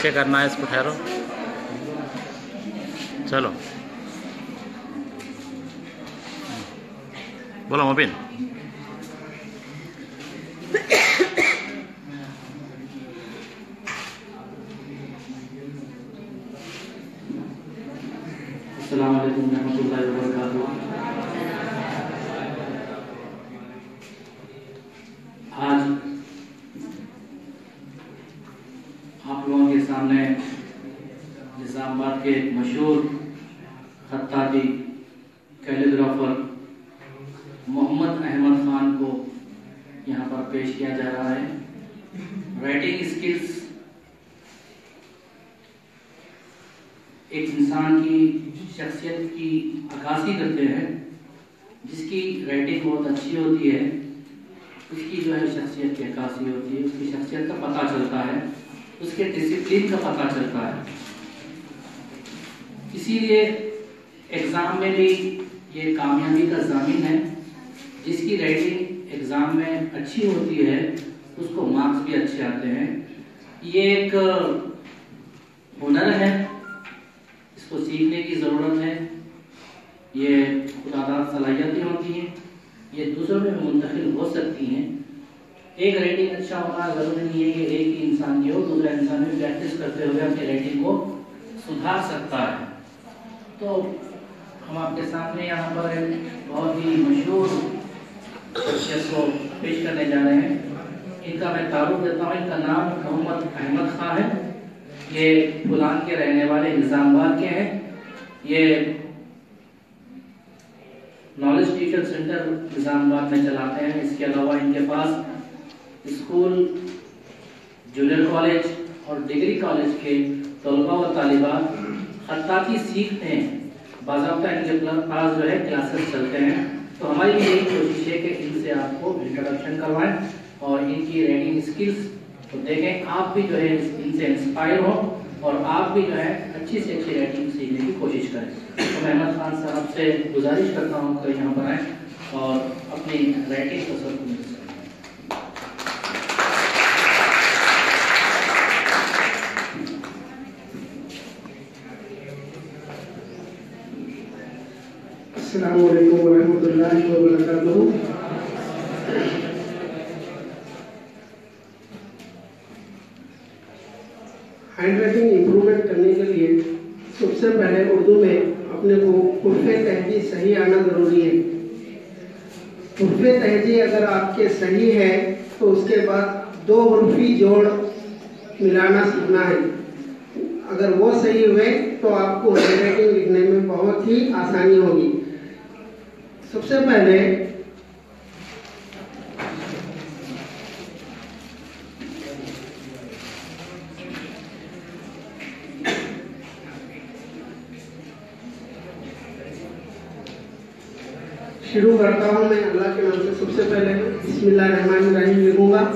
नीचे करना है इसको, ठहरो। चलो बोलो मोबिन। अस्सलाम वालेकुम रहमतुल्लाहि व बरकातुहू। आज आप लोगों के सामने निजामाबाद के मशहूर खत्ताती कैलीग्राफर मोहम्मद अहमद खान को यहाँ पर पेश किया जा रहा है। राइटिंग स्किल्स एक इंसान की शख्सियत की अक्कासी करते हैं। जिसकी राइटिंग बहुत अच्छी होती है उसकी जो है शख्सियत की अक्कासी होती है, उसकी शख्सियत का पता चलता है, उसके डिसिप्लिन का पता चलता है। इसीलिए एग्ज़ाम में भी ये कामयाबी का ज़ामिन है। जिसकी राइटिंग एग्ज़ाम में अच्छी होती है उसको मार्क्स भी अच्छे आते हैं। ये एक हुनर है, इसको सीखने की ज़रूरत है। ये खुदादाद सलाहियतें होती हैं, ये दूसरों में मुंतकिल हो सकती हैं। एक राइटिंग अच्छा होना ज़रूरी नहीं है कि एक ही इंसान की हो, दूसरा इंसान भी प्रैक्टिस करते हुए अपनी राइटिंग को सुधार सकता है। तो हम आपके सामने यहाँ पर बहुत ही मशहूर शख्सियत को पेश करने जा रहे हैं। इनका मैं तारुफ देता हूँ। इनका नाम मोहम्मद अहमद खान है। ये फुलान के रहने वाले निजामाबाद के हैं। ये नॉलेज टीचर सेंटर निजामाबाद में चलाते हैं। इसके अलावा इनके पास स्कूल, जूनियर कॉलेज और डिग्री कॉलेज के तलबा व तालिबात खत्ताती सीखते हैं। बाज़ाब्ता इनके पास जो है क्लासेस चलते हैं। तो हमारी भी यही कोशिश है कि इनसे आपको इंट्रोडक्शन करवाएं और इनकी राइटिंग स्किल्स तो देखें। आप भी जो है इनसे इंस्पायर हो और आप भी जो है अच्छी से अच्छी राइटिंग सीखने की कोशिश करें। तो मैं अहमद खान साहब से गुजारिश करता हूँ कि यहाँ पर आएँ और अपनी राइटिंग को सबको मिल सकें। अस्सलामु अलैकुम व रहमतुल्लाहि व बरकातुहू। हैंड राइटिंग इम्प्रूवमेंट करने के लिए सबसे पहले उर्दू में अपने को हुर्फ़े तहजी सही आना ज़रूरी है। हुर्फ़े तहजी अगर आपके सही है तो उसके बाद दो हुर्फ़ी जोड़ मिलाना सीखना है। अगर वो सही हुए तो आपको हैंड राइटिंग लिखने में बहुत ही आसानी होगी। सबसे पहले शुरू करता हूँ मैं अल्लाह के नाम से। सबसे पहले बिस्मिल्लाहिर्रहमानिर्रहीम लिखूंगा।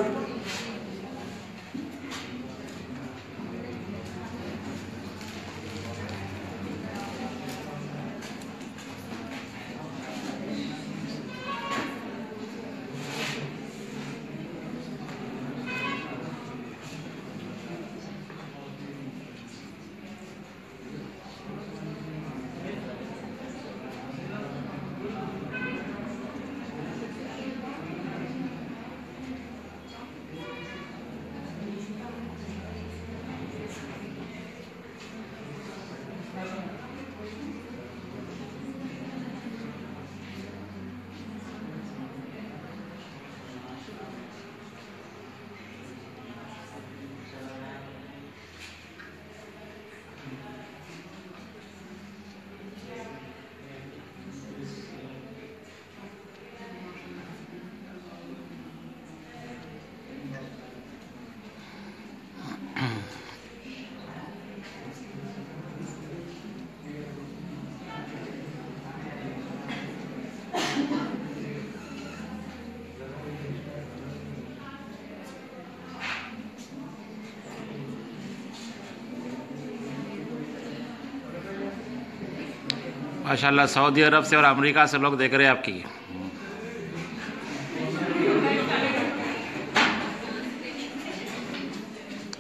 माशाल्लाह सऊदी अरब से और अमेरिका से लोग देख रहे हैं आपकी।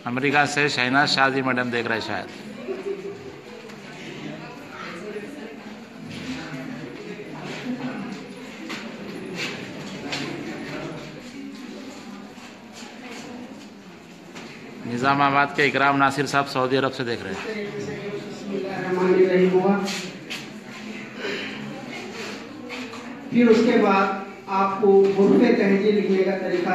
अमेरिका से शहनाज शादी मैडम देख रहे हैं शायद। निज़ामाबाद के इकराम नासिर साहब सऊदी अरब से देख रहे हैं। फिर उसके बाद आपको हुर्फ़े तहजी लिखने का तरीका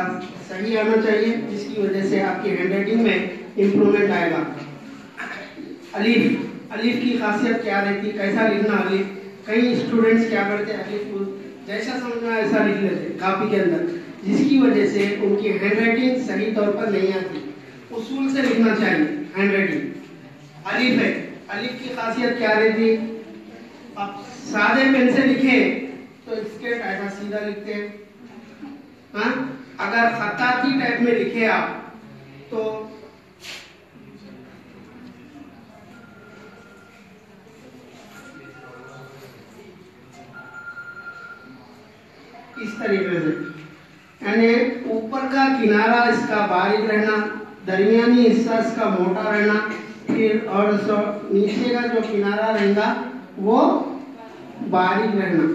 सही आना चाहिए, जिसकी वजह से आपकी हैंडराइटिंग में इम्प्रूवमेंट आएगा। अलीफ, अलीफ की खासियत क्या रहती है, कैसा लिखना अलीफ? कई स्टूडेंट्स क्या करते हैं, अलीफ को जैसा समझना ऐसा लिख लेते कापी के अंदर, जिसकी वजह से उनकी हैंडराइटिंग सही तौर पर नहीं आती। उसूल से लिखना चाहिए हैंडराइटिंग। अलीफ है, अलीफ की खासियत क्या रहती है? आप सादे पेन से लिखे तो इसके टाइप सीधा लिखते हैं, हाँ? अगर खताती टाइप में लिखे आप तो इस तरीके से, यानी ऊपर का किनारा इसका बारीक रहना, दरमियानी हिस्सा इसका मोटा रहना, फिर और नीचे का जो किनारा रहेगा वो बारीक रहना।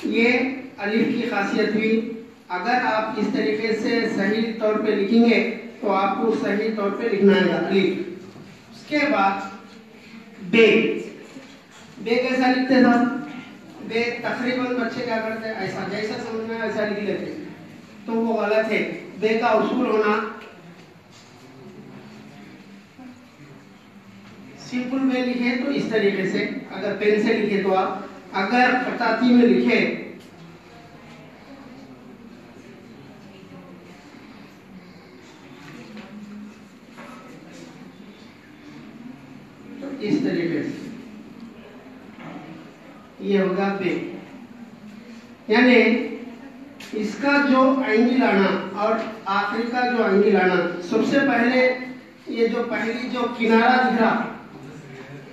ये अलिफ की खासियत हुई। अगर आप इस तरीके से सही तौर पे लिखेंगे तो आपको सही तौर पे लिखना है अलिफ। उसके बाद बे, बे कैसा लिखते था? बे तकरीबन बच्चे क्या करते हैं, ऐसा जैसा समझना है ऐसा लिख लेते, तो वो गलत है। बे का उसूल होना, सिंपल में लिखे तो इस तरीके से, अगर पेन से लिखे तो आप, अगर खताती में लिखे तो इस तरीके से, ये होगा बे। यानी इसका जो एंगल आना और आखिरी का जो एंगल आना, सबसे पहले ये जो पहली जो किनारा दिख रहा,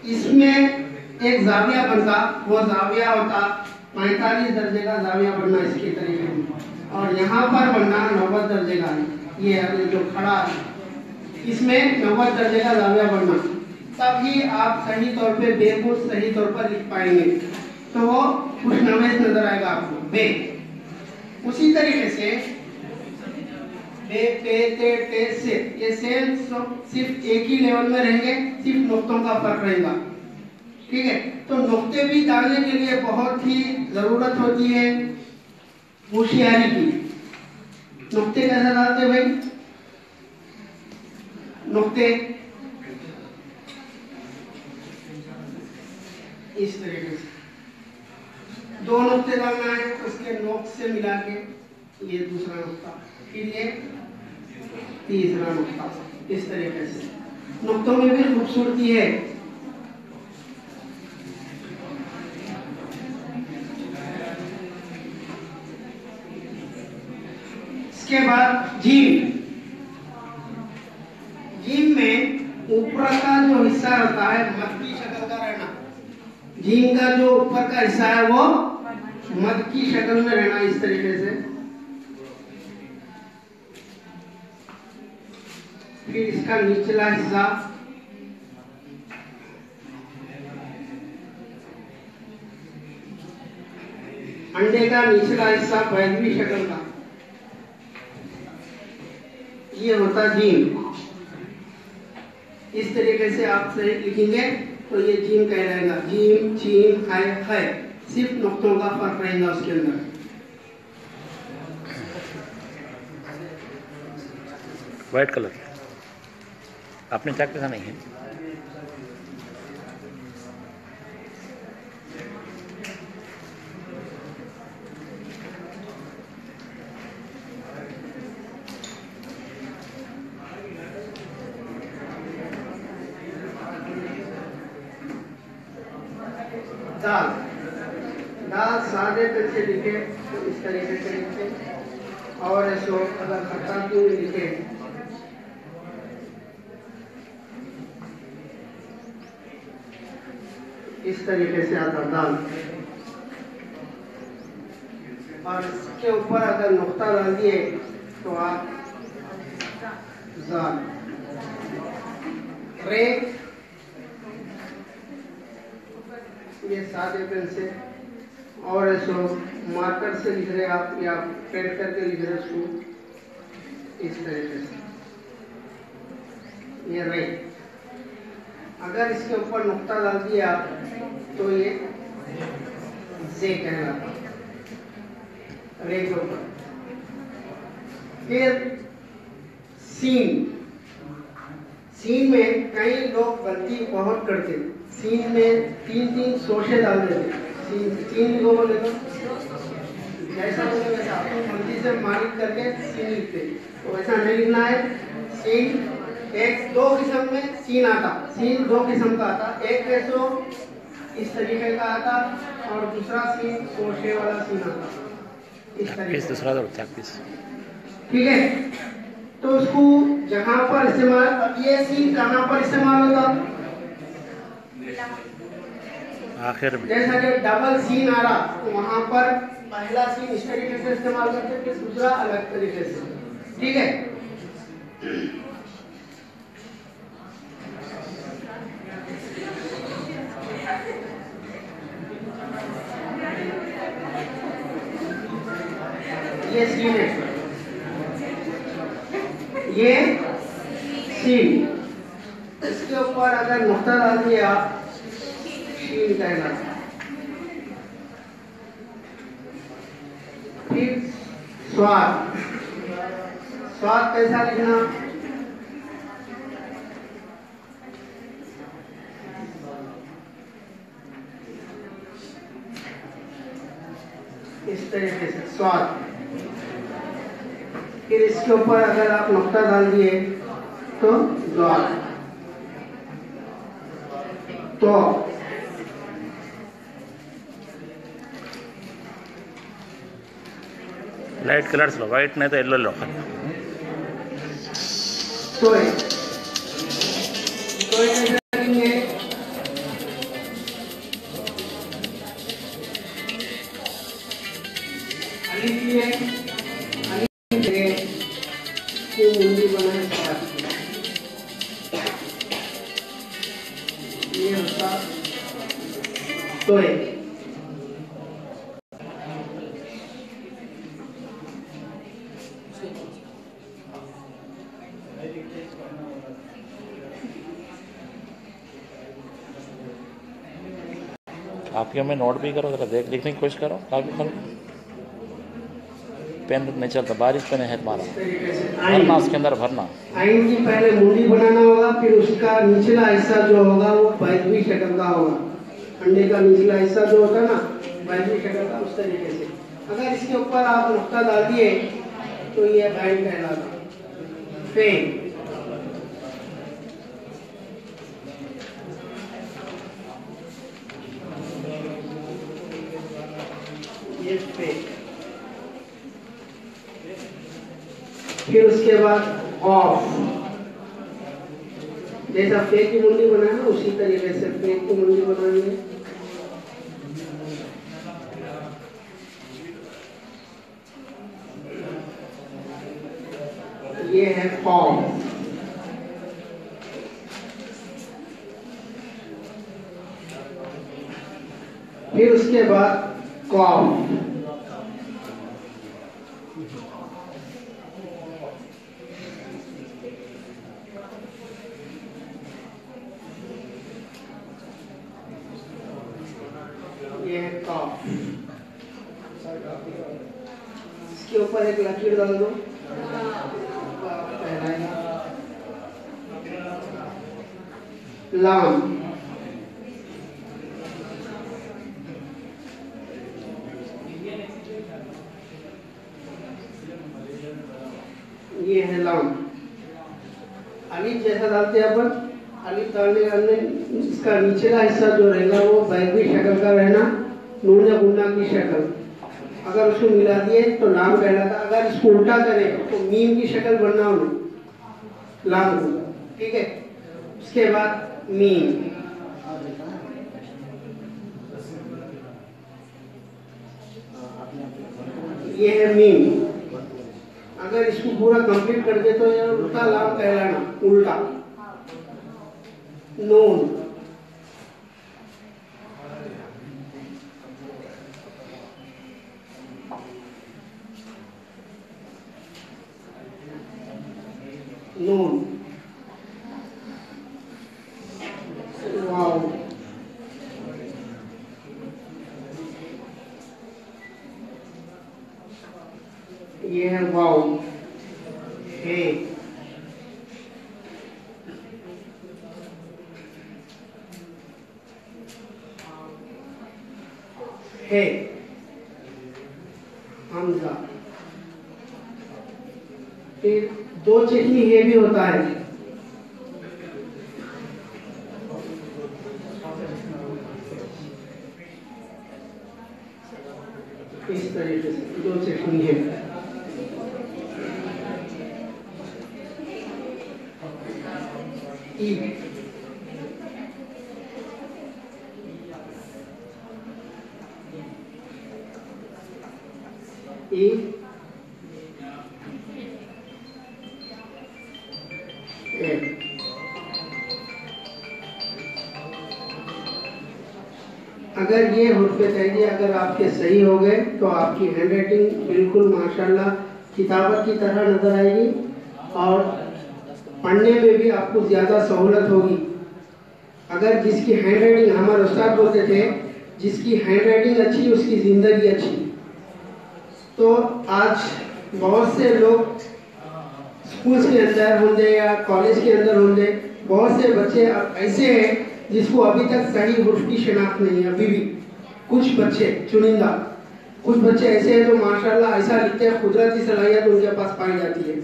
इसमें एक जाविया बनता, वो जाविया होता 45 दर्जे का जाविया बनना इसके तरीके में, और यहाँ पर बनना 90 दर्जे का। ये जो खड़ा है इसमें 90 दर्जे का जाविया बनना, तभी आप सही तौर पे बे को सही तौर पर लिख पाएंगे, तो वो कुछ नवेश नजर आएगा आपको बे। उसी तरीके से बे, पे, ते, टे, से, ये सेम सिर्फ एक ही लेवल में रहेंगे, सिर्फ नुक्तों का फर्क रहेगा, ठीक है? तो नुक्ते भी डालने के लिए बहुत ही जरूरत होती है होशियारी की। नुक्ते कैसे डालते भाई? नुक्ते इस तरीके से, दो नुक्ते डालना है तो उसके नोक से मिला के ये दूसरा नुक्ता, फिर ये तीसरा नुक्ता, इस तरीके से। नुक्तों में भी खूबसूरती है। इसके बाद जीम, जीम में ऊपर का जो हिस्सा होता है मद की शक्ल का रहना, जीम का जो ऊपर का हिस्सा है वो मद की शक्ल में रहना, इस तरीके से। फिर इसका निचला हिस्सा अंडे का निचला हिस्सा बैगनी शक्ल का, ये होता जीम। इस तरीके से आप सही लिखेंगे तो ये जीम कहलाएगा। जीम, चीम, है, सिर्फ नुक्तों का फर्क रहेगा उसके अंदर। व्हाइट कलर आपने चेक कैसा नहीं है? दाल, दाल सादे पेन से लिखे तो इस तरीके से लिखे, और ऐसो अगर खताती में लिखे इस तरीके से आता दाल, और इसके ऊपर अगर नुक्ता डाल दिए तो आप जाल। रेक ये सादे पेन से, और ऐसो मार्कर से लिख रहे आप या पेन करके लिख रहे उसको इस तरीके से, ये रेक। अगर इसके ऊपर नुक्ता डाल दिया तो ये जे कहलाता रेक के ऊपर। फिर सीन, सीन में कई लोग गलती बहुत करते, सीन में 3-3 सोशे डाल देते। सीन को बोले तो जैसा बोले वैसा आपको गलती से मालिक करके सीन लिखते, तो ऐसा नहीं लिखना है। सीन दो किस्म में सीन आता, सीन 2 किस्म का आता, एक ऐसो इस तरीके का आता और दूसरा सीन सोशे वाला सीन आता इस तरीके। दूसरा पीस, ठीक है। तो उसको जहां पर इस्तेमाल, ये सीन कहां पर इस्तेमाल होगा? आखिर में। जैसा कि डबल सीन आ रहा तो वहां पर पहला सीन इस तरीके से इस्तेमाल करते, फिर दूसरा अलग तरीके से। ठीक है। ये सीन है, ये सीन, इसके ऊपर अगर नुक्ता डाल दिया शीन कहलाता। फिर स्वाद, स्वाद कैसा लिखना? इस तरीके से स्वाद। फिर इसके ऊपर अगर आप नुक्ता डाल दिए तो द्वार। तो लाइट कलर्स लो, वाइट नहीं तो येलो लो। तो मुंडी बनाए ये होता तो आप में नोट भी करो, जरा देख लिखने की कोशिश करो। काफी करो, पेन नहीं चलता, बारिश पेन है मारा, भरना उसके अंदर भरना। आइन की पहले मुंडी बनाना होगा, फिर उसका निचला हिस्सा जो होगा वो बैजवी शक्ल का होगा। अंडे का निचला हिस्सा जो होता है ना बैजवी शक्ल का, उस तरीके से। अगर इसके ऊपर आप नुक्ता डाल दिए तो ये बैंड कहलाता। फेन, ये फेन। फिर उसके बाद ऑफ, जैसा फेक की मुंडी बनाए ना उसी तरीके से फेक की मुंडी बनाएंगे। ये है फॉर्म। फिर उसके बाद कॉफ, ये है कॉफ। इसके ऊपर एक लकीर डाल दो, लाम, ये है लाम। अलिफ जैसा डालते हैं अपन, अलिफ डालने के अंदर इसका निचला हिस्सा जो रहेगा वो बैगवी शक्ल का रहना, नून या गुन्ना की शक्ल। अगर उसको मिला दिए तो लाम कहलाता। अगर इसको उल्टा करें तो मीम की शक्ल बनना हो, लाम होगा। ठीक है। उसके बाद मीम, ये है मीम। अगर इसको पूरा कंप्लीट कर दे तो ये उल्टा लाम कहलाना, उल्टा नून। नून, वाव, ये है वाव, हे, हे, हमजा। फिर दो चटनी ये भी होता है, इस तरीके से दो चटनी है। ई, ई, अगर ये हुर्फे तहजी अगर आपके सही हो गए तो आपकी हैंडराइटिंग बिल्कुल माशाल्लाह किताबत की तरह नजर आएगी और पढ़ने में भी आपको ज्यादा सहूलत होगी। अगर जिसकी हैंडराइटिंग, हमारे उस्ताद बोलते थे, जिसकी हैंडराइटिंग अच्छी उसकी जिंदगी अच्छी। तो आज बहुत से लोग स्कूल के अंदर होंगे या कॉलेज के अंदर होंगे, बहुत से बच्चे ऐसे हैं जिसको अभी तक सही हुर्फ की शिनाख्त नहीं है। अभी भी कुछ बच्चे चुनिंदा, कुछ बच्चे ऐसे हैं जो माशाल्लाह ऐसा लिखते हैं, कुदरती सलाहियत उनके पास पाई जाती है।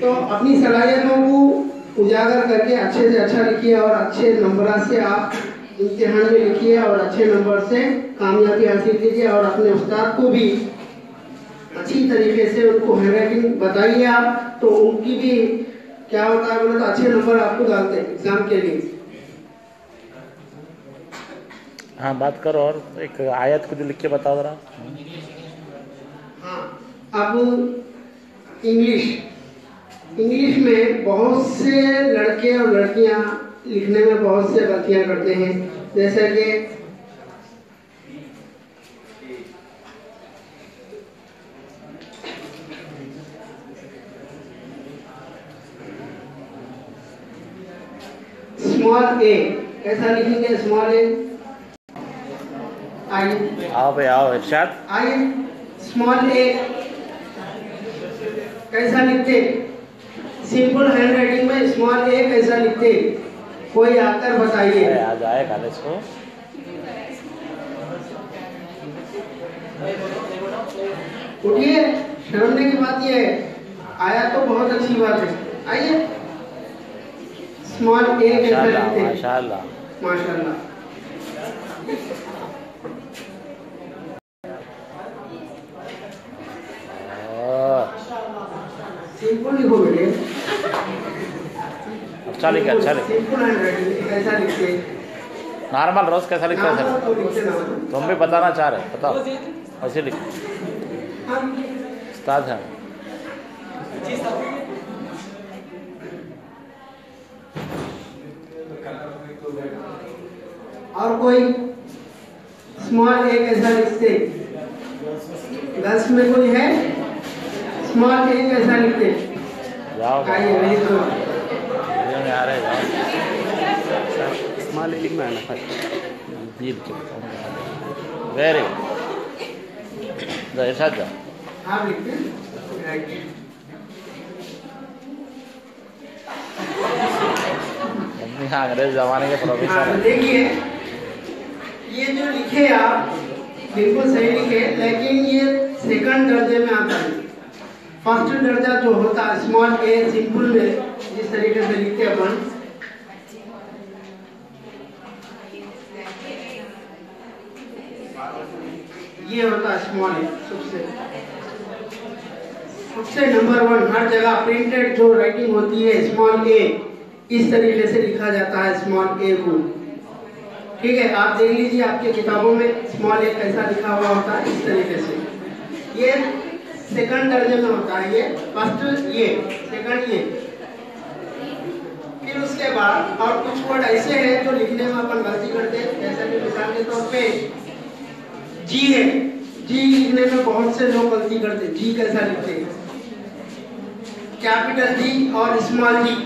तो अपनी सलाहियतों को उजागर करके अच्छे से अच्छा लिखिए और अच्छे नंबर से आप इम्तिहान में लिखिए और अच्छे नंबर से कामयाबी हासिल कीजिए और अपने उस्ताद को भी अच्छी तरीके से उनको हैंडराइटिंग बताइए आप, तो उनकी भी क्या होता है बोले तो अच्छे नंबर आपको डालते हैं एग्जाम के लिए। हाँ बात करो और एक आयत को जो लिख के बताओ जरा। हाँ, अब इंग्लिश में बहुत से लड़के और लड़कियां लिखने में बहुत से गलतियां करते हैं, जैसे कि स्मॉल ए कैसा लिखेंगे? स्मॉल ए, आइए आओ भाई आओ इरशाद। आइए, स्मॉल ए कैसा लिखते? सिंपल हैंडराइटिंग में स्मॉल ए कैसा लिखते? कोई आकर बताइए। आज आए कॉलेज को। उठिए, शर्मने की बात ये है, आया तो बहुत अच्छी बात है। आइए, स्मॉल ए कैसा लिखते? माशाल्लाह माशाल्लाह। सिंपल लिखो बेटे, अच्छा लिखे, अच्छा लिखे। सिंपल हैंडराइटिंग कैसा लिखते? नॉर्मल रोज कैसा लिखता है तो लिखते ना। तुम भी बताना चाह रहे बताओ, ऐसे लिख। उस्ताद है। और कोई स्मॉल ए कैसा लिखते? गर्ल्स में कोई है? स्मॉल ए कैसा लिखते? जाओ आइए, वही तो वीडियो में आ रहे जाओ। स्मॉल ए लिखना है ना भाई। जी लिख के बताओ। वेरी गुड, ऐसा जाओ। आप लिखते राइट। अंग्रेज जमाने के प्रोफेसर हैं। देखिए, ये जो लिखे आप बिल्कुल सही लिखे, लेकिन ये सेकंड दर्जे में आता है। फर्स्ट दर्जा जो होता है स्मॉल ए सिंपल में जिस तरीके से लिखते अपन, ये होता है स्मॉल ए। सबसे नंबर 1 हर जगह प्रिंटेड जो राइटिंग होती है स्मॉल ए, इस तरीके से लिखा जाता है स्मॉल ए को। ठीक है, आप देख लीजिए आपके किताबों में स्मॉल ए कैसा लिखा हुआ होता है, इस तरीके से। ये सेकंड दर्जे में होता है, ये फर्स्ट ये, सेकंड ये। फिर उसके बाद और कुछ वर्ड ऐसे हैं जो लिखने में अपन गलती करते हैं, जैसे कि मिसाल के तौर पे जी है, जी लिखने में बहुत से लोग गलती करते हैं। जी कैसा लिखते हैं? कैपिटल जी और स्मॉल जी,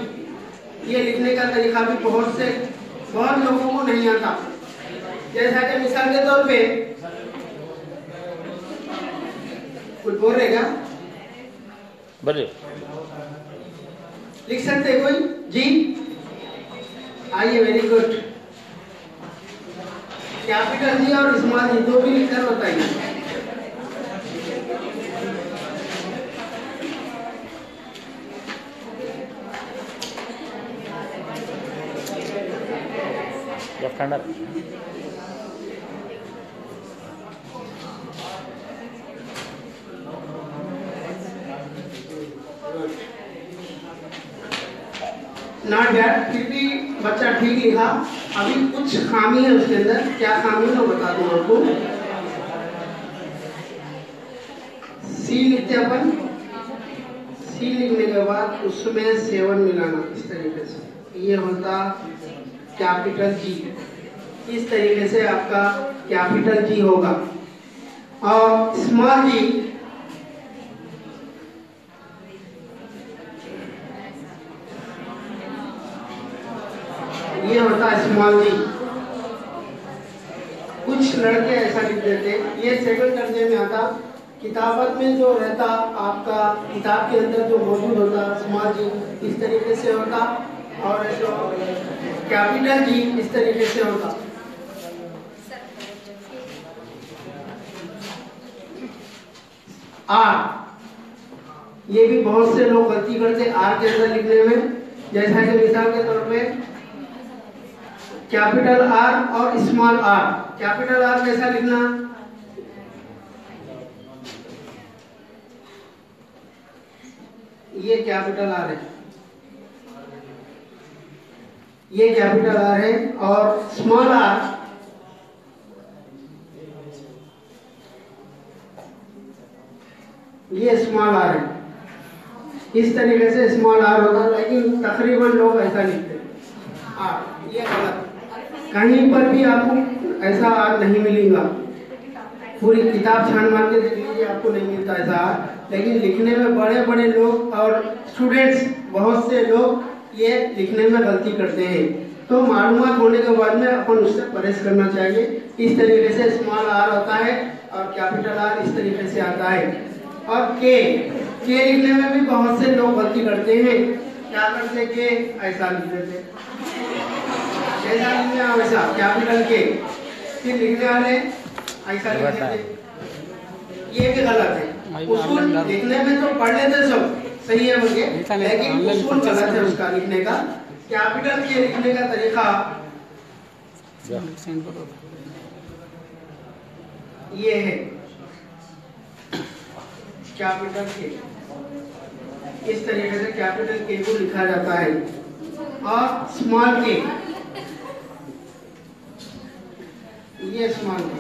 ये लिखने का तरीका भी बहुत लोगों को नहीं आता। जैसा कि मिसाल के तौर पे कुछ बोल रहे क्या? बोलिए। लिख सकते हैं कोई? जी आइए, वेरी गुड। कैपिटल जी और स्मॉल जी दो भी लिखकर बताइए। Left hander. नॉट बैड, फिर भी बच्चा ठीक लिखा। अभी कुछ खामी है उसके अंदर, क्या खामी है वो बता दूं आपको। सी लिखते अपन, सी लिखने के बाद उसमें 7 मिलाना इस तरीके से, ये होता कैपिटल जी। इस तरीके से आपका कैपिटल जी होगा। और स्मॉल जी ये होता है स्मॉल जी। कुछ लड़के ऐसा लिख देते, ये सेकंड दर्जे में आता। किताबत में जो रहता आपका, किताब के अंदर जो मौजूद होता स्मॉल जी इस तरीके से होता, और जो कैपिटल जी इस तरीके से होता। आर, ये भी बहुत से लोग गलती करते आर के अंदर लिखने में। जैसा कि मिसाल के तौर पे कैपिटल आर और स्मॉल आर। कैपिटल आर कैसा लिखना? ये कैपिटल आर है, ये कैपिटल आर है। और स्मॉल आर ये स्मॉल आर है। इस तरीके से स्मॉल आर होगा, लेकिन तकरीबन लोग ऐसा लिखते हैं आर। ये गलत, कहीं पर भी आपको ऐसा आर नहीं मिलेगा। पूरी किताब छान मार के देख लीजिए, आपको नहीं मिलता ऐसा आर। लेकिन लिखने में बड़े बड़े लोग और स्टूडेंट्स, बहुत से लोग ये लिखने में गलती करते हैं। तो मालूमात होने के बाद में अपन उससे परहेज करना चाहिए। इस तरीके से स्मॉल आर होता है और कैपिटल आर इस तरीके से आता है। और के लिखने में भी बहुत से लोग गलती करते हैं। क्या करते? के ऐसा लिख देते, ऐसा लिखने वैसा कैपिटल के, फिर लिखने वाले ऐसा लिख देते। ये भी गलत है। उसूल लिखने में तो पढ़ लेते सब सही है मुझे, लेकिन उसूल गलत है उसका लिखने का। कैपिटल के लिखने का तरीका ये है, कैपिटल के इस तरीके से कैपिटल के को लिखा जाता है। और स्मॉल के, ये स्मॉल के,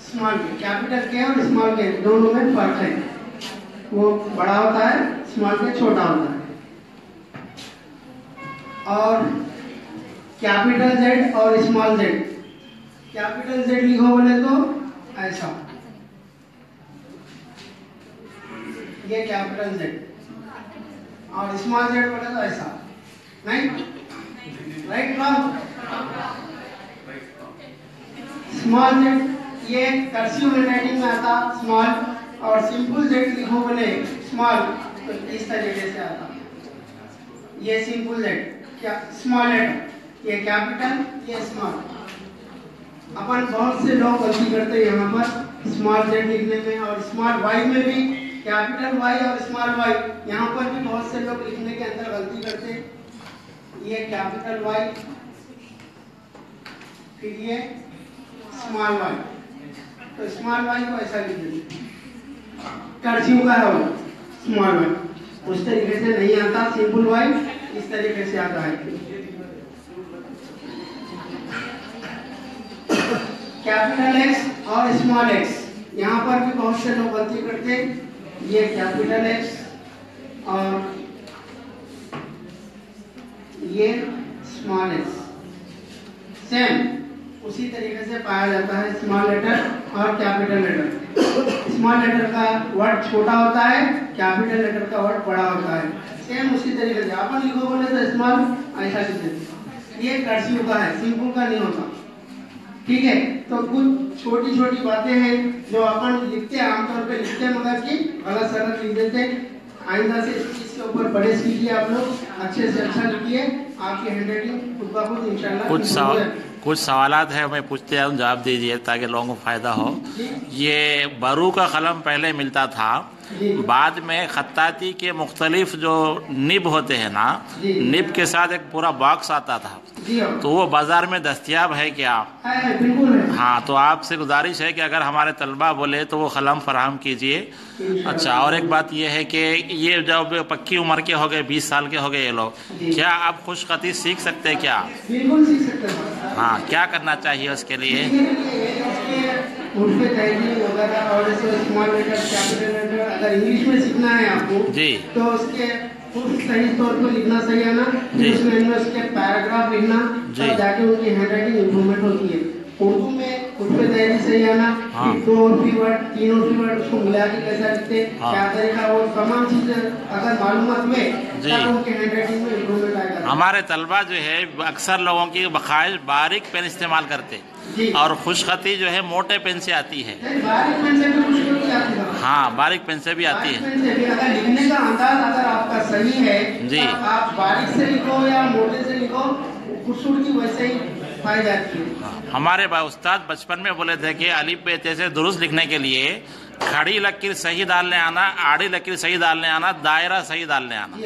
स्मॉल के, कैपिटल के और स्मॉल के दोनों में फर्क है। वो बड़ा होता है, स्मॉल के छोटा होता है। और कैपिटल जेड और स्मॉल जेड, कैपिटल जेड लिखो बोले तो ऐसा, ये कैपिटल जेड, और स्मॉल जेड बोले तो ऐसा। Right wrong? स्मॉल जेड ये कर्सिव हैंडराइटिंग में आता स्मॉल, और सिंपल जेड लिखो बोले स्मॉल तो इस तरीके से आता। ये सिंपल जेड, क्या स्मॉल जेड, ये कैपिटल, ये स्मॉल। अपन बहुत से लोग गलती करते हैं यहाँ पर स्मॉल जेड लिखने में, और स्मॉल वाई में भी कैपिटल वाई और स्मॉल वाई, यहाँ पर भी बहुत से लोग लिखने के अंदर गलती करते हैं। ये कैपिटल वाई, फिर ये स्मॉल वाई, तो स्मॉल वाई को ऐसा लिख देंगे, कर्सिव का है वो स्मॉल वाई। उस तरीके से नहीं आता, सिंपल वाई इस तरीके से आता है। कैपिटल एक्स और स्मॉल एक्स, यहाँ पर भी बहुत से लोग गलती करते हैं। ये कैपिटल एक्स और ये स्मॉल एक्स, सेम उसी तरीके से पाया जाता है स्मॉल लेटर और कैपिटल लेटर। स्मॉल लेटर का वर्ड छोटा होता है, कैपिटल लेटर का वर्ड बड़ा होता है। सेम उसी तरीके से अपन लिखो बोले तो स्मॉल ऐसा लिख देते, ये कर्सिव का है, सिंपल का नहीं होता। ठीक है, तो कुछ छोटी छोटी बातें हैं जो अपन लिखते हैं, आमतौर पे लिखते हैं मगर कि गलत सलत लिख देते हैं। आइंदा से इसके ऊपर बड़े कीजिए, आप लोग अच्छे से अच्छा लिखिए, आपकी हैंडराइटिंग खुद ब खुद इंशाल्लाह। कुछ सवालात है मैं पूछते हैं, जवाब दीजिए ताकि लोगों को फायदा हो। ये बरू का कलम पहले मिलता था, बाद में खत्ताती के मुख्तलिफ जो निब होते हैं ना, निब के साथ एक पूरा बॉक्स आता था, तो वो बाजार में दस्तयाब है क्या? बिल्कुल है। हाँ, तो आपसे गुजारिश है कि अगर हमारे तलबा बोले तो वो कलम फराहम कीजिए। अच्छा, और एक बात ये है कि ये जब पक्की उम्र के हो गए, 20 साल के हो गए ये लोग, क्या आप खुशखती सीख सकते हैं क्या? बिल्कुल सीख सकते हैं। हाँ, क्या करना चाहिए उसके लिए? वगैरह और स्मॉल लेटर, कैपिटल लेटर अगर इंग्लिश में सीखना है आपको जी, तो उसके सही तौर पर लिखना सही आना, उसमें उसके पैराग्राफ लिखना, तब जाके उनकी हैंडराइटिंग इम्प्रूवमेंट होती है। उर्दू में उर्दू तैयारी सही आना, हाँ। 2 और फी वर्ड 3 और फी वर्ड उसको मिला के कैसा लिखते, हाँ। क्या तरीका, वो तमाम चीजें अगर मालूमात हुए तब उनके हैंडराइटिंग में इम्प्रूवमेंट आएगा। हमारे तलबा जो है अक्सर लोगों की बखाइश बारीक पेन इस्तेमाल करते और खुशखती जो है मोटे पेन से आती है। बारीक पेन से भी खुशखती आती है। हाँ, बारीक पेन से भी आती है। पेन से भी अगर लिखने का अंदाज अगर आपका सही है जी, आप बारीक से लिखो या मोटे से लिखो, खूबसूरती वैसे ही पाई जाती है। हमारे उस्ताद बचपन में बोले थे कि अलिफ बे ते से दुरुस्त लिखने के लिए खड़ी लकीर सही डालने आना, आड़ी लकीर सही डालने आना, दायरा सही डालने आना,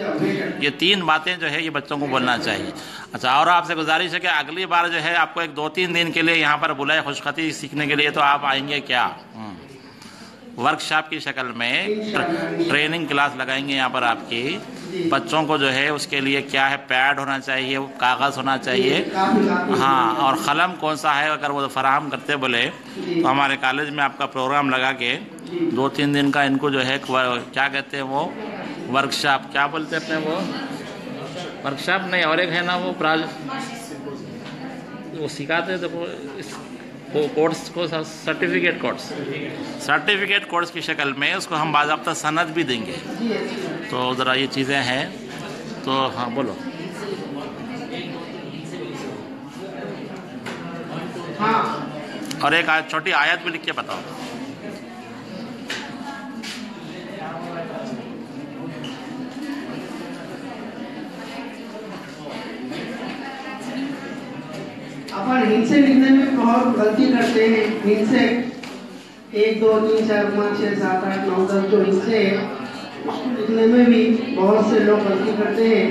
ये 3 बातें जो है ये बच्चों को बोलना चाहिए। अच्छा, और आपसे गुजारिश है कि अगली बार जो है आपको 1-2-3 दिन के लिए यहाँ पर बुलाए खुशखती सीखने के लिए, तो आप आएंगे क्या? वर्कशॉप की शक्ल में ट्रेनिंग क्लास लगाएंगे यहाँ पर आपकी। बच्चों को जो है उसके लिए क्या है, पैड होना चाहिए, कागज़ होना चाहिए, हाँ, और कलम कौन सा है अगर वो फराहम करते बोले तो हमारे कॉलेज में आपका प्रोग्राम लगा के 2-3 दिन का इनको जो है क्या कहते हैं वो वर्कशॉप, क्या बोलते हैं अपने वो वर्कशॉप नहीं, और एक है ना वो सिखाते तो वो कोर्स को सर्टिफिकेट कोर्स की शक्ल में उसको हम बाज़ाब्ता सनद भी देंगे। तो ज़रा ये चीज़ें हैं, तो हाँ बोलो। हाँ, और एक छोटी आयत भी लिख के बताओ। अपन हिंसे लिखने में बहुत गलती करते हैं। हिंसे 1 2 3 4 5 6 7 8 9 10 जो हिंसे है उसको लिखने में भी बहुत से लोग गलती करते हैं।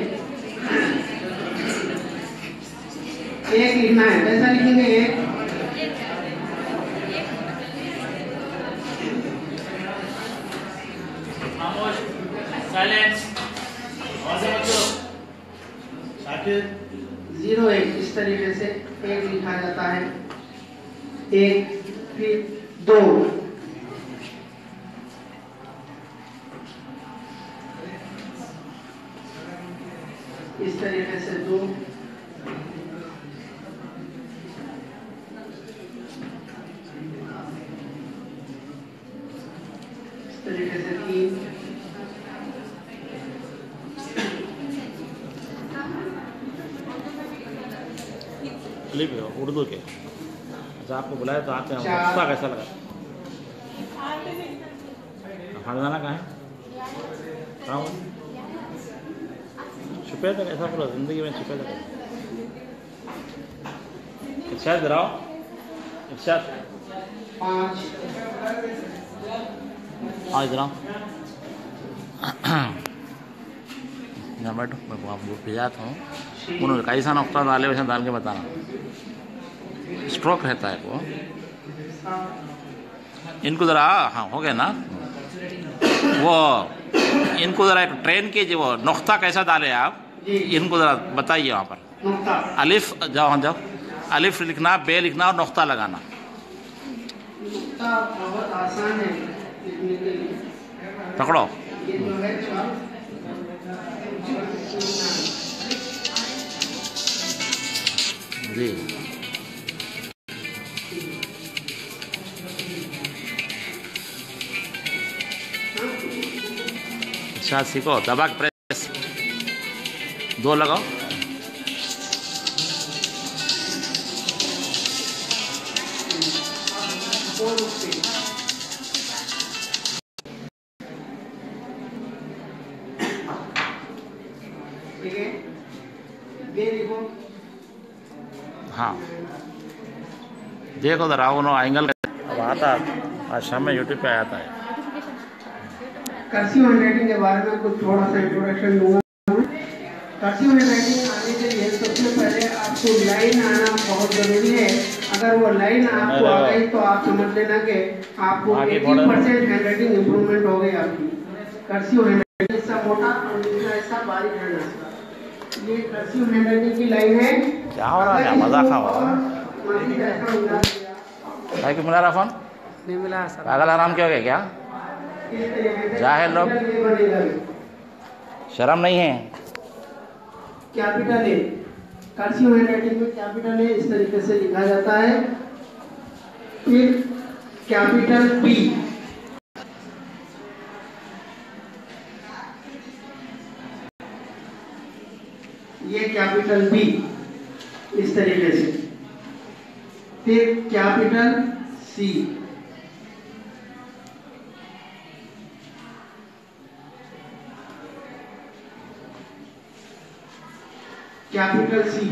एक लिखना है, कैसा लिखेंगे? एक साइलेंस 0 1 इस तरीके से एक लिखा जाता है। 1 फिर 2 इस तरीके से 2 इस तरीके से 3 उर्दू के। अच्छा, आपको बुलाया तो आते हैं, उसका कैसा लगा? खाना कहाँ है? कहाँ छुपे तक ऐसा पूरा जिंदगी में छुपे तक। इरशाद कराओ, इरशाद 5 हाँ इधर आओ। यहाँ बैठो, मैं आपको भेजाता हूँ। उन्होंने कैसा नुकता डाले वैसा डाल के बताना। स्ट्रोक रहता है वो, इनको ज़रा हाँ हो गया ना, वो इनको ज़रा एक ट्रेन कीजिए, वो नुक्ता कैसा डाले आप, इनको ज़रा बताइए। वहाँ पर अलिफ जाओ, अलिफ लिखना, बे लिखना और नुक्ता लगाना। इसका बहुत आसान है लिखने के लिए। पकड़ो। ये जो है जी अच्छा सीखो, दबा के प्रेस, 2 लगाओ। ठीक है, ये देखो। हाँ देखो जरा वो एंगल अब आता आज शाम में यूट्यूब पे आता है। कर्सिव हैंडराइटिंग के बारे में कुछ थोड़ा सा इंट्रोडक्शन दूंगा। कर्सिव हैंडराइटिंग आने के लिए सबसे पहले आपको लाइन आना बहुत जरूरी है। अगर वो लाइन आपको आ गई तो आप समझ लेना कि आपको 80% हैंडराइटिंग इंप्रूवमेंट हो गई आपकी। कर्सिव हैंडराइटिंग ऐसा मोटा और दूसरा ऐसा बारीक रहना। ये कर्सिव हैंडराइटिंग की लाइन है। क्या हो रहा है, मजा खा रहा है कि मिला रहा फोन नहीं मिला सर। पागल आराम क्या हो गया क्या? जाहिल लोग, शर्म नहीं है। कैपिटल ए, कर्सिव हैंडराइटिंग में कैपिटल ए इस तरीके से लिखा जाता है। फिर कैपिटल बी, ये कैपिटल बी इस तरीके से। फिर capital C, capital C,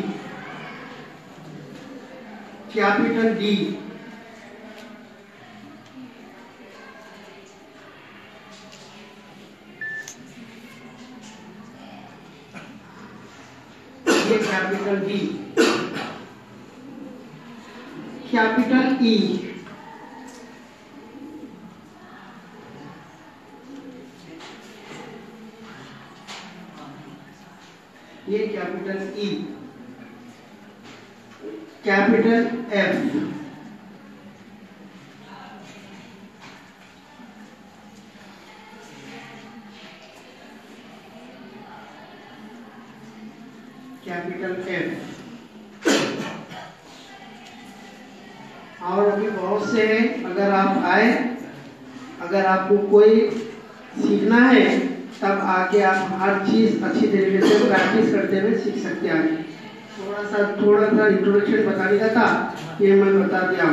capital D, ये कैपिटल डी, कैपिटल ई, ये capital E, capital F, capital F. और अभी बहुत से हैं, अगर आप आए, अगर आपको कोई सीखना है तब आके आप हर चीज अच्छी तरीके से प्रैक्टिस करते हुए सीख सकते हैं। आगे थोड़ा सा इंट्रोडक्शन बताने का था, ये मैं बता दिया।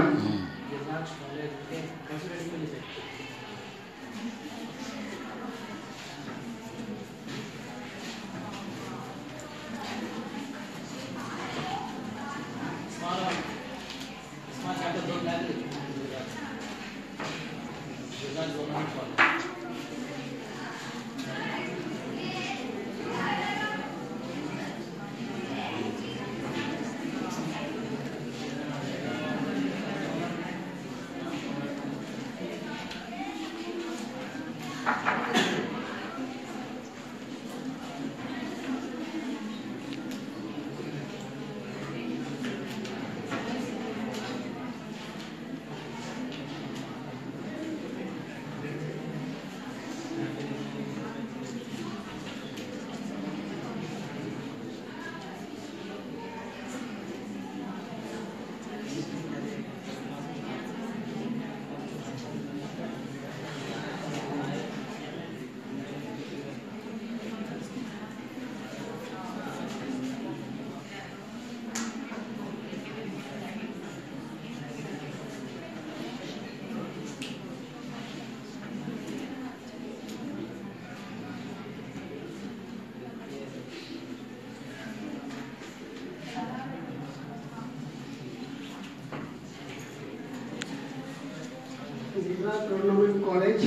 गवर्नमेंट कॉलेज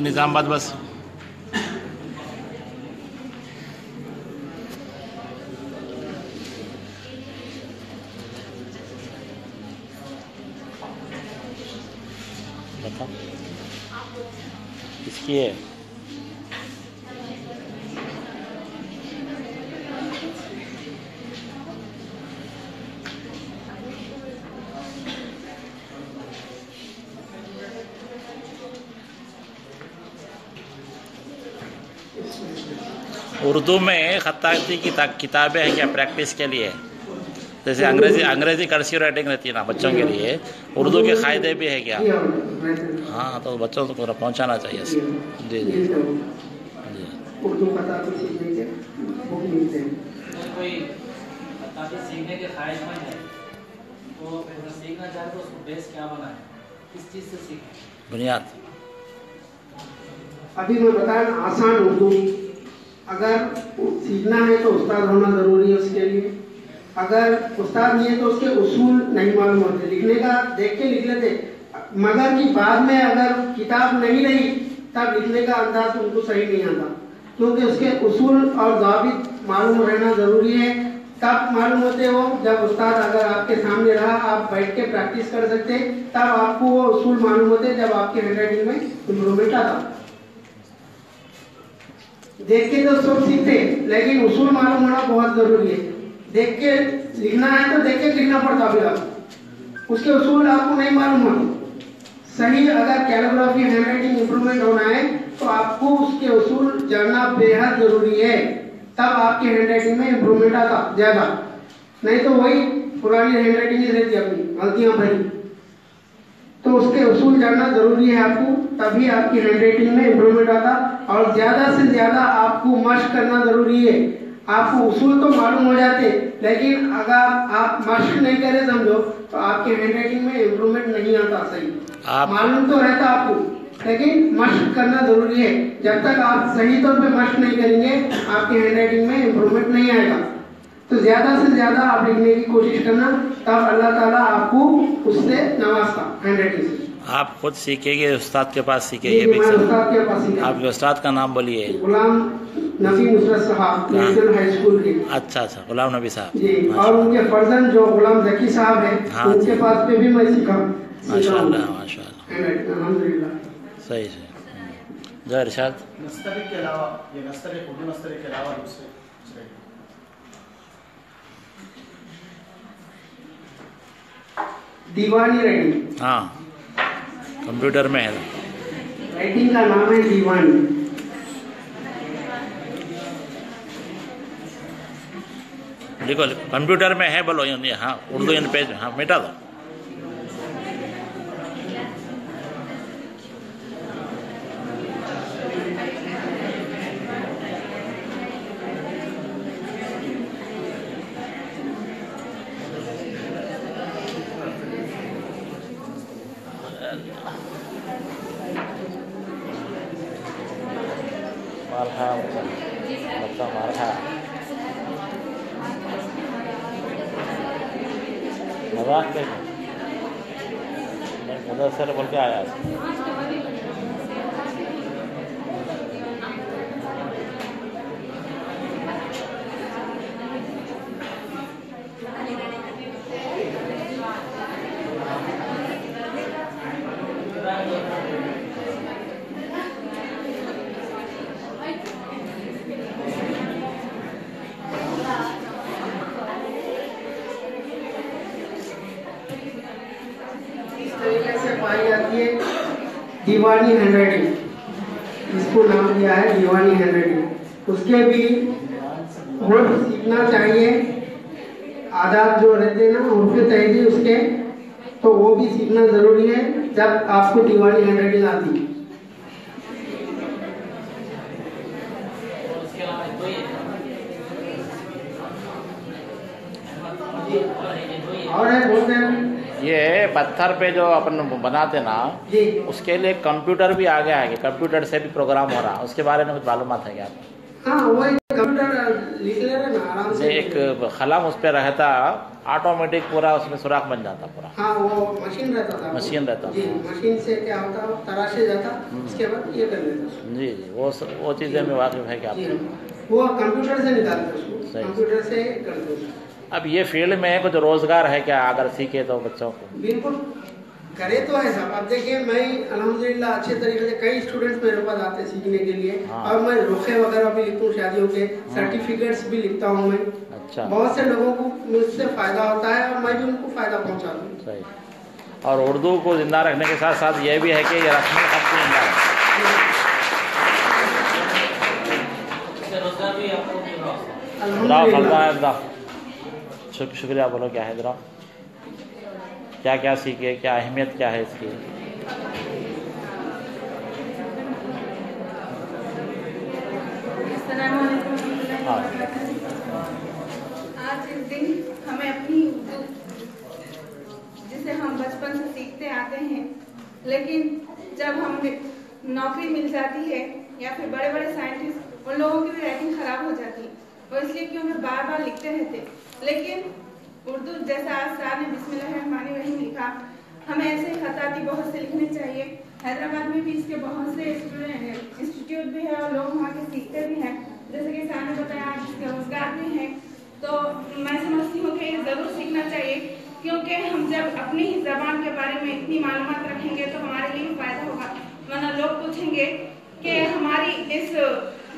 निजामाबाद बस। बताओ किसकी है? उर्दू में खत्ताती की किताबें हैं क्या प्रैक्टिस के लिए? जैसे अंग्रेजी कर्सिव राइटिंग रहती है ना बच्चों के लिए, उर्दू के क़ायदे भी है क्या? हाँ, तो बच्चों को पूरा पहुँचाना चाहिए। जी जी जी। उर्दू सीखने के बुक मिलते हैं। कोई सीखने के ख्वाहिशमंद है तो सीखना चाहे तो उसको बेस क्या बनाए, किस चीज़ से सीखें? बुनियाद अभी मैं बताया ना, आसान उर्दू अगर सीखना है तो उस्ताद होना ज़रूरी है उसके लिए। अगर उस्ताद नहीं है तो उसके उसूल नहीं मालूम होते, लिखने का देख के लिख लेते, मगर कि बाद में अगर किताब नहीं रही तब लिखने का अंदाज उनको सही नहीं आता, क्योंकि उसके उसूल और ज़ाबित मालूम रहना ज़रूरी है। तब मालूम होते हो जब उस्ताद अगर आपके सामने रहा, आप बैठ के प्रैक्टिस कर सकते, तब आपको वो उसूल मालूम होते, जब आपके हैंडराइटिंग में इम्प्रूवमेंट आता। देख के तो सब सीखते, लेकिन उसूल मालूम होना बहुत जरूरी है। देख के लिखना है तो देख के लिखना पड़ता, फिर आप उसके उसूल आपको नहीं मालूम होते सही। अगर कैलिग्राफी हैंडराइटिंग इंप्रूवमेंट होना है तो आपको उसके उसूल जानना बेहद जरूरी है, तब आपकी हैंडराइटिंग में इंप्रूवमेंट आता ज्यादा। नहीं तो वही पुरानी हैंडराइटिंग ही रहती, अपनी गलतियां भरी। तो उसके उसूल जानना जरूरी है आपको, तभी आपकी हैंडराइटिंग में इंप्रूवमेंट आता। और ज्यादा से ज्यादा आपको मशक करना जरूरी है। आपको उसूल तो मालूम हो जाते, लेकिन अगर आप मशक नहीं करें समझो तो आपके हैंडराइटिंग में इंप्रूवमेंट नहीं आता सही। मालूम तो रहता आपको, लेकिन मशक करना जरूरी है। जब तक आप सही तौर पे मशक नहीं करेंगे आपकी हैंडराइटिंग में इंप्रूवमेंट नहीं आएगा। तो ज्यादा से ज्यादा आप लिखने की कोशिश करना, तब अल्लाह ताला आपको उससे नवाजता हैंडराइटिंग से। आप खुद सीखेंगे, उस्ताद के पास सीखे? ये भी उस्ताद के पास सीखा। आपके उस्ताद का नाम बोलिए। गुलाम नबी नुसरत साहब, नेशनल हाई स्कूल के। अच्छा, गुलाम नबी साहब जी। और उनके फर्जन जो गुलाम जकी साहब है, हाँ, उनके पास पे भी मैं सीखा। माशाअल्लाह माशाअल्लाह, अल्हम्दुलिल्लाह। सही से। जो इरशाद नस्तरी के अलावा, ये नस्तरी उर्दू नस्तरी के अलावा दूसरे दीवानी राइटिंग, हाँ, कंप्यूटर में है। राइटिंग का नाम है दीवानी। लिखो, कंप्यूटर में है, बोलो। हाँ, उर्दू इन पेज, हाँ, मिटा दो। मजाक के सर बोल के आया। दीवानी हैंडराइटिंग, इसको नाम दिया है दीवानी हैंडराइटिंग। उसके भी उर्फ सीखना चाहिए, आदाब जो रहते हैं ना उर्फ तहजीब उसके, तो वो भी सीखना जरूरी है जब आपको दीवानी हैंडराइटिंग आती है। और है बोलते हैं ये पत्थर पे जो अपन बनाते ना, उसके लिए कंप्यूटर भी आ गया है कि कंप्यूटर से भी प्रोग्राम हो रहा है, उसके बारे में कुछ मालूमात है क्या? हाँ, वो कंप्यूटर लिख ले रहे ना आराम से। एक कलम उस पे रहता, ऑटोमेटिक पूरा उसमें सुराख बन जाता पूरा। हाँ, वो मशीन रहता था। मशीन रहता जी, मशीन से क्या होता, तराशे जाता, उसके बाद ये कर लेता। जी जी, वो चीज़ें में वाकिफ है क्या आपको? वो कंप्यूटर से निकालते उसको, कंप्यूटर से करते उसको। अब ये फील्ड में कुछ रोजगार है क्या, अगर सीखे तो बच्चों को? बिल्कुल करे तो है साहब। अब देखिए, मैं अल्हम्दुलिल्लाह अच्छे तरीके से कई स्टूडेंट्स मेरे पास आते हैं सीखने के लिए। हाँ। और मैं रुखे वगैरह भी लिखता हूँ, शादियों के सर्टिफिकेट्स भी लिखता हूँ मैं। अच्छा, बहुत से लोगों को मुझसे फायदा होता है और मैं भी उनको फायदा पहुँचाता हूँ। सही। और उर्दू को जिंदा रखने के साथ साथ ये भी है कि ये रस्मी खत भी जिंदा है। रोजगार भी शुक्रिया बोलो, क्या है जरा, क्या क्या सीखे, क्या अहमियत क्या है इसकी? आज इस दिन हमें अपनी उर्दू, जिसे हम बचपन से सीखते आते हैं, लेकिन जब हमें नौकरी मिल जाती है या फिर बड़े बड़े साइंटिस्ट, उन लोगों की भी राइटिंग खराब हो जाती है, और इसलिए क्योंकि बार बार लिखते रहते। लेकिन उर्दू जैसा आज सर ने बिस्मिल्लाहिर्रहमानिर्रहीम लिखा, हमें ऐसे खताती बहुत से लिखने चाहिए। हैदराबाद में भी इसके बहुत से इंस्टीट्यूट भी है और लोग वहाँ के सीखते भी हैं। जैसे कि सर ने बताया, आज इसके रोजगार भी है, तो मैं समझती हूँ कि ये जरूर सीखना चाहिए, क्योंकि हम जब अपनी ही जबान के बारे में इतनी मालूमात रखेंगे तो हमारे लिए फायदा होगा। वरना लोग पूछेंगे कि हमारी इस,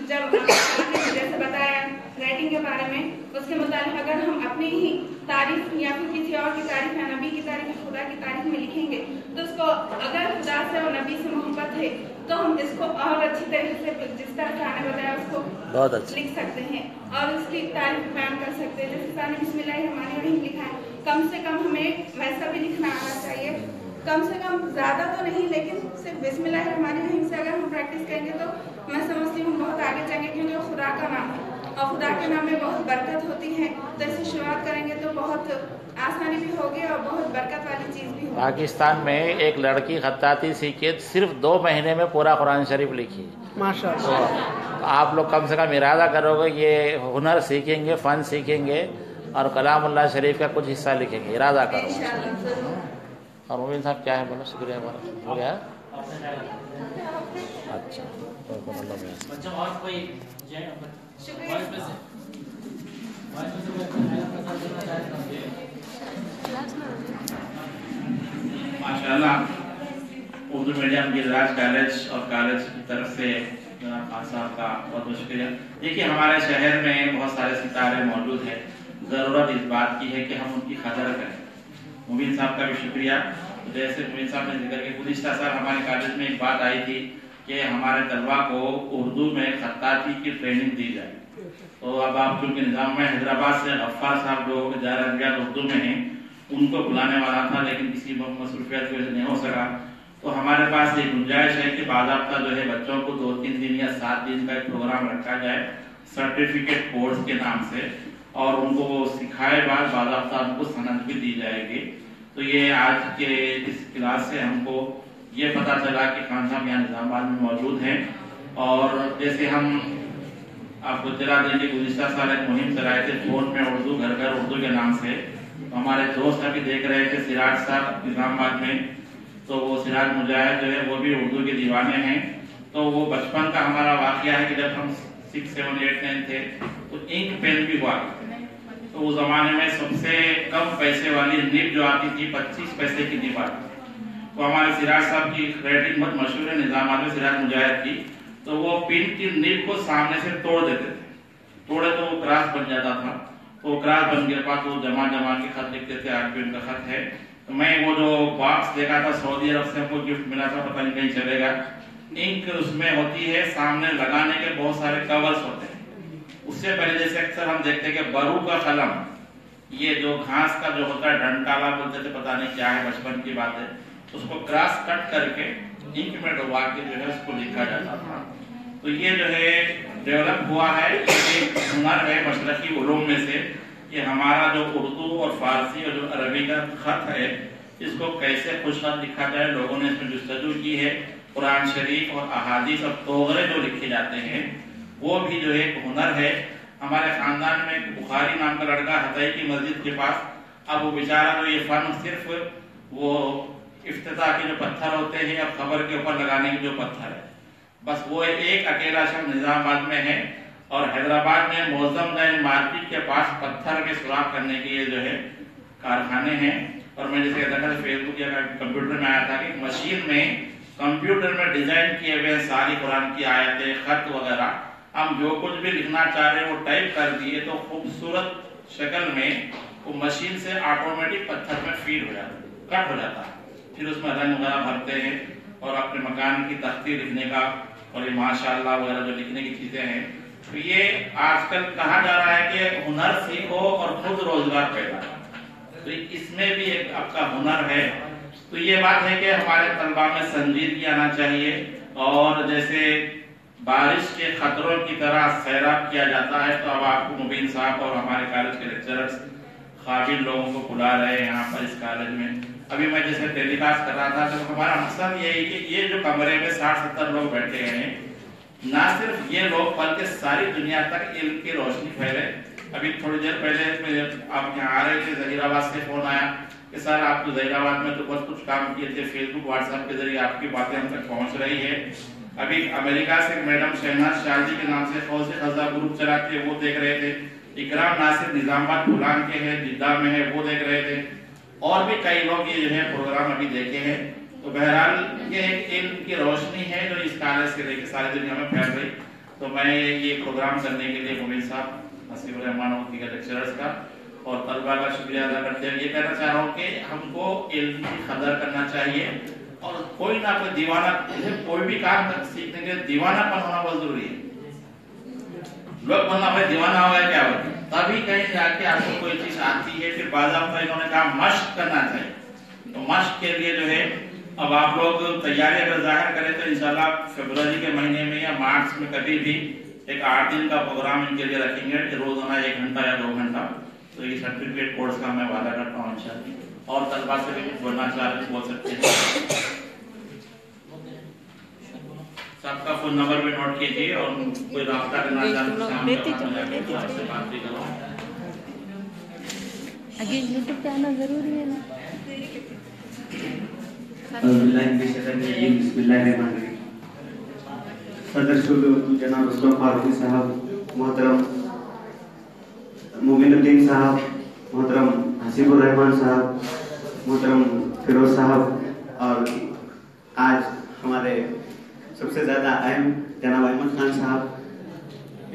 जब जैसे बताया राइटिंग के बारे में, उसके मुताबिक अगर हम अपनी ही तारीफ या फिर किसी और की तारीफ या नबी की तारीफ या खुदा की तारीफ में लिखेंगे, तो उसको अगर खुदा से और नबी से मोहब्बत है तो हम इसको और अच्छी तरीके से, जिस तरह से आपने बताया, उसको बहुत अच्छा लिख सकते हैं और उसकी तारीफ बयान कर सकते हैं। जैसे सर ने बिस्मिल्लाहिर्रहमानिर्रहीम लिखा है, कम से कम हमें वैसा भी लिखना आना चाहिए, कम से कम, ज्यादा तो नहीं, लेकिन सिर्फ बिस्मिल्लाहिर्रहमानिर्रहीम से अगर हम प्रैक्टिस करेंगे तो मैं समझती हूँ बहुत आगे जाएंगे, क्योंकि वो खुदा का नाम है और खुदा के नाम में बहुत बरकत होती है। तो इससे शुरुआत करेंगे तो बहुत आसानी भी होगी और बहुत बरकत वाली चीज भी होगी। पाकिस्तान में एक लड़की खत्ताती सीखे, सिर्फ 2 महीने में पूरा कुरान शरीफ लिखी। माशाअल्लाह। तो आप लोग कम से कम इरादा करोगे, ये हुनर सीखेंगे, फन सीखेंगे और कलामुल्लाह शरीफ का कुछ हिस्सा लिखेंगे, इरादा करो। इंशाअल्लाह जरूर। और मोबिन साहब क्या है, बोलो। शुक्रिया, हो गया। अच्छा, माशाल्लाह, उर्दू मीडियम गिरिराज कॉलेज और कॉलेज की तरफ से जनाब खान साहब का बहुत बहुत शुक्रिया। देखिए, हमारे शहर में बहुत सारे सितारे मौजूद हैं, ज़रूरत इस बात की है कि हम उनकी कदर करें। मुबीन साहब का भी शुक्रिया। जैसे मुबीन साहब ने जिक्र किया, गुज़िश्ता साल हमारे कॉलेज में एक बात आई थी कि हमारे तलबा को उर्दू में खत्ताती की ट्रेनिंग दी जाए। तो अब आप चूंकि निज़ाम में हैदराबाद से गफ्फार साहब जो इजारा उर्दू में हैं, उनको बुलाने वाला था, लेकिन किसी मसरूफियत की वजह से नहीं हो सका। तो हमारे पास एक गुंजाइश है कि बाज़ाब्ता जो है बच्चों को 2-3 दिन या 7 दिन का एक प्रोग्राम रखा जाए सर्टिफिकेट कोर्स के नाम से, और उनको वो सिखाए बाद बाज़ाब्ता उनको सनद भी दी जाएगी। तो ये आज के इस क्लास से हमको ये पता चला कि खान साहब यहाँ निजामाबाद में मौजूद हैं। और जैसे हम आपको इत्तला देंगे, गुज़िश्ता साल एक मुहिम चलाए थे फोन में उर्दू घर घर उर्दू के नाम से। तो हमारे दोस्त अभी देख रहे थे सिराज साहब निजामाबाद में, तो वो सिराज मुजाहिद जो है वो भी उर्दू के दीवाने हैं। तो वो बचपन का हमारा वाकया है कि जब हम 6, 7, 8, 9 थे तो इंक पेन भी हुआ। तो उस जमाने में सबसे कम पैसे वाली निब जो आती थी 25 पैसे की निब आती। तो हमारे सिराज साहब की राइटिंग बहुत मशहूर है निजामाबाद में, सिराज मुजाहिद की। तो वो पिन की निब को सामने से तोड़ देते थे, तोड़े तो वो क्रॉस बन जाता था। तो क्रास बन गया पास, वो जमा के खत लिखते थे, आज भी उनका खत है। तो मैं वो जो बॉक्स देखा था सऊदी अरब से हमको गिफ्ट मिला था, पता नहीं कहीं चलेगा, इंक उसमें होती है, सामने लगाने के बहुत सारे कवर्स होते हैं। उससे पहले जैसे अक्सर हम देखते हैं कि बरू का कलम, ये जो घास का जो होता है डंटाला बोलते थे, पता नहीं क्या है, बचपन की बात है, उसको क्रॉस कट करके इंक में डुबा के जो है उसको लिखा जाता था। तो ये जो है डेवलप हुआ है, एक हुनर है मशरकी उलूम में से कि हमारा जो उर्दू और फारसी और जो अरबी का खत है, इसको कैसे खुशखत लिखा जाए। लोगों ने इसमें जुस्तजू की है। कुरान शरीफ और अहादीस और तोगरे जो लिखे जाते हैं वो भी जो है एक हुनर है। हमारे खानदान में एक बुखारी नाम का लड़का हतई की मस्जिद के पास, अब वो बेचारा जो ये फन सिर्फ वो इफ्तिताह के जो पत्थर होते हैं और खबर के ऊपर लगाने के जो पत्थर है, बस वो एक अकेला शख्स निजामाबाद में है। और हैदराबाद में मोज़म्मदाइन मार्केट के पास पत्थर में सुराख करने के लिए जो है कारखाने हैं। और मैं जैसे देखा फेसबुक या कंप्यूटर में आया था कि मशीन में, कंप्यूटर में डिजाइन किए हुए सारी कुरान की आयतें, खत वगैरह, हम जो कुछ भी लिखना चाह रहे हैं वो टाइप कर दिए तो खूबसूरत शक्ल में वो मशीन से ऑटोमेटिक पत्थर में फीड हो जाता, कट हो जाता है। फिर उसमें रंग वगैरह भरते हैं और अपने मकान की तख्ती लिखने का और ये माशाअल्लाह वगैरह जो लिखने की चीजें हैं, तो ये आजकल कहा जा रहा है कि हुनर सीखो और खुद रोजगार पैदा, तो इसमें भी एक आपका हुनर है। तो ये बात है कि हमारे तलबा में संजीदगी आना चाहिए, और जैसे बारिश के खतरों की तरह सैराब किया जाता है, तो अब आपको मुबीन साहब और हमारे कॉलेज के लेक्चरर्स काबिल लोगों को बुला रहे हैं यहाँ पर इस कॉलेज में। अभी मैं जैसे टेलीकास्ट कर रहा था, तो हमारा मकसद ये है कि ये जो कमरे में 60-70 लोग बैठे हैं, ना सिर्फ ये लोग बल्कि सारी दुनिया तक इल्म की रोशनी फैले। अभी थोड़ी देर पहले आप यहाँ आ रहे थे, जहीराबाद से फोन आया कि सर आप तो जहीराबाद में तो बहुत कुछ काम किए थे, फेसबुक व्हाट्सएप के जरिए आपकी बातें हम तक पहुँच रही है। अभी अमेरिका से मैडम शहनाज शाहजी के नाम से फौज खजा ग्रुप चलाते हैं, वो देख रहे थे। इकराम नासिर निजामाबाद फुलान के हैं, जिद्दा में है, वो देख रहे थे। और भी कई लोग ये जो है प्रोग्राम अभी देखे हैं। तो बहरहाल ये एक इल्म की रोशनी है जो इस कॉलेज से लेकर सारी दुनिया में फैल रही। तो मैं ये प्रोग्राम करने के लिए मुबीन साहब, हसीबुर रहमान और दीगर लेक्चरर्स का और तलबा का शुक्रिया अदा करते हैं। ये कहना चाह रहा हूँ कि हमको इल्म की कदर करना चाहिए, और कोई ना कोई दीवाना, कोई भी काम सीखने के लिए दीवानापन होना बहुत जरूरी है। लोग बोलना भाई दीवाना हो गया क्या हो, तभी कहीं जाके आपको कोई चीज आती है। फिर बाज़ाब्ता इन्होंने कहा मश्क करना चाहिए, तो मश्क के लिए जो है अब आप लोग तैयारी अगर जाहिर करें तो इंशाल्लाह फरवरी के महीने में या मार्च में कभी भी एक 8 दिन का प्रोग्राम इनके लिए रखेंगे, रोजाना 1 घंटा या 2 घंटा। तो ये सर्टिफिकेट कोर्स का मैं वादा करता हूँ इंशाल्लाह। और तलबा से भी बोलना चाह रहे बोल सकते हैं। सबका फोन नंबर भी नोट कीजिए, और कोई रास्ता करना चाहते हैं बात भी करो। आगे यूट्यूब पे आना जरूरी है ना। सदर शोबे जनाब उसमा फारूकी साहब, मोहतरम मोमिनुद्दीन साहब, मोहतरम हसीबुर रहमान साहब, मोहतरम फिरोज साहब, और आज हमारे सबसे ज़्यादा अहम जनाब अहमद खान साहब।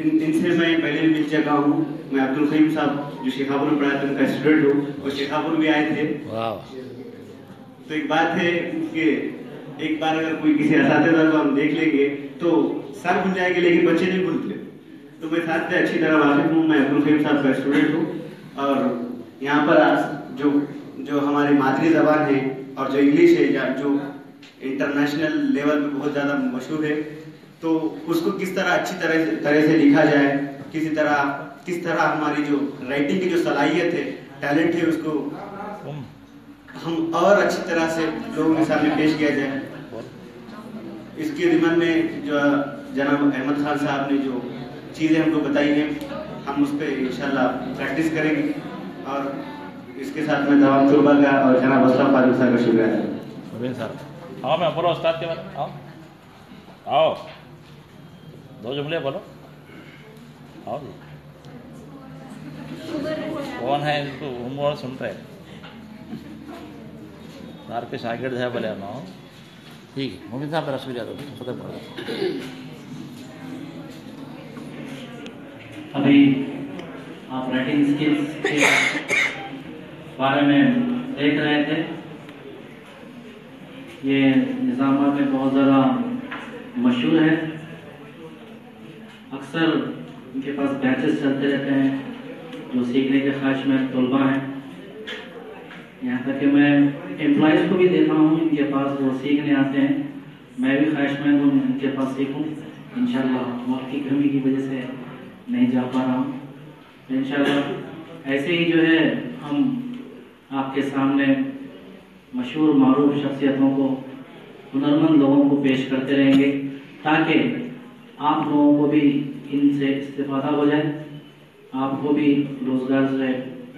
इनसे मैं पहले भी मिल चुका हूँ। मैं अब्दुल खईम साहब जो शेखापुर में पढ़ा था, उनका स्टूडेंट हूँ, वो शेखापुर भी आए थे। तो एक बात है कि एक बार अगर कोई किसी असातिज़ा को हम देख लेंगे तो सर भूल जाएंगे, लेकिन बच्चे नहीं भूलते। तो मैं साथ से अच्छी तरह वाकिफ हूँ। मैं अब्दुल खईम साहब का स्टूडेंट हूँ, और यहाँ पर आज जो हमारी मादरी जबान है और जो इंग्लिश है, जो इंटरनेशनल लेवल पे बहुत ज़्यादा मशहूर है, तो उसको किस तरह अच्छी तरह से लिखा जाए, किस तरह हमारी जो राइटिंग की जो सलाहियत है, टैलेंट है, उसको हम और अच्छी तरह से लोगों के सामने पेश किया जाए। इसके दिमाग में जो जनाब अहमद खान साहब ने जो चीज़ें हमको बताई हैं, हम उस पर इंशाल्लाह प्रैक्टिस करेंगे। और इसके साथ में तमाम तलबा का और जनाब असलम फारूक साहब का शुक्रिया है। आओ मैं बोलो उस्ताद के बारे, आओ 2 जुमले बोलो, आओ। कौन है इसको हम सुन रहे सार के शागिर्द है बोले ना। ठीक है मुबीन साहब मेरा शुक्रिया दो, फतह पड़। अभी आप राइटिंग स्किल्स के बारे में देख रहे थे। ये निज़ामाबाद में बहुत ज़्यादा मशहूर है। अक्सर इनके पास बैचेस चलते रहते हैं जो सीखने के ख्वाहिशमंद तलबा हैं। यहाँ तक कि मैं एम्प्लॉयज़ को भी देखा हूँ इनके पास, वो सीखने आते हैं। मैं भी ख्वाहिशमंद हूँ इनके पास सीखूँ। इंशाल्लाह वक्त की कमी की वजह से नहीं जा पा रहा हूँ। इंशाल्लाह ऐसे ही जो है हम आपके सामने मशहूर मारूफ शख्सियतों को, हुनरमंद लोगों को पेश करते रहेंगे, ताकि आप लोगों को भी इनसे इस्तिफादा हो जाए, आपको भी रोज़गार से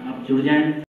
आप जुड़ जाएं।